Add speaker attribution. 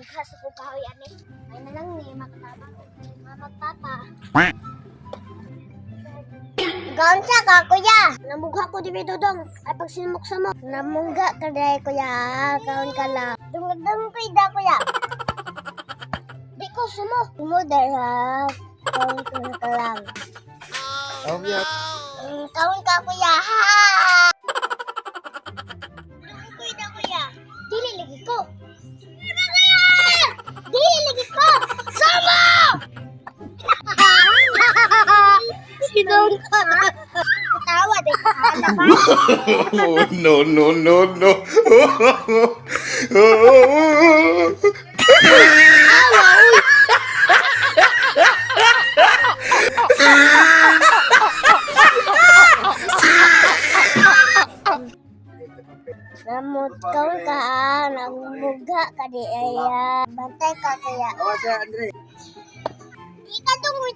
Speaker 1: Mukha sa kukahoy ani. Ay na lang ni magtabang. Magpapa. Gaon siya ka, kuya. Namugha ko di dudong. Ay pag sinumuksa mo. Namungga ka dahil, kuya. Gaon ka lang. Dung kuy da, kuya. Di ko sumo. Sumo dahil ha. Gaon ka lang. Gaon ka, kuya. Ha! Dung kuy da, kuya. Dili lagi ko. Ano, kuya? Dili lagi ko. Sumo! Sinong ka? Katawa din ka.
Speaker 2: Oh, no, no, no, no.
Speaker 1: Namut kau ka, namugha ka di aya. Bantay ka kaya.
Speaker 3: Awas ya, Andre.
Speaker 1: Di ka tunggoy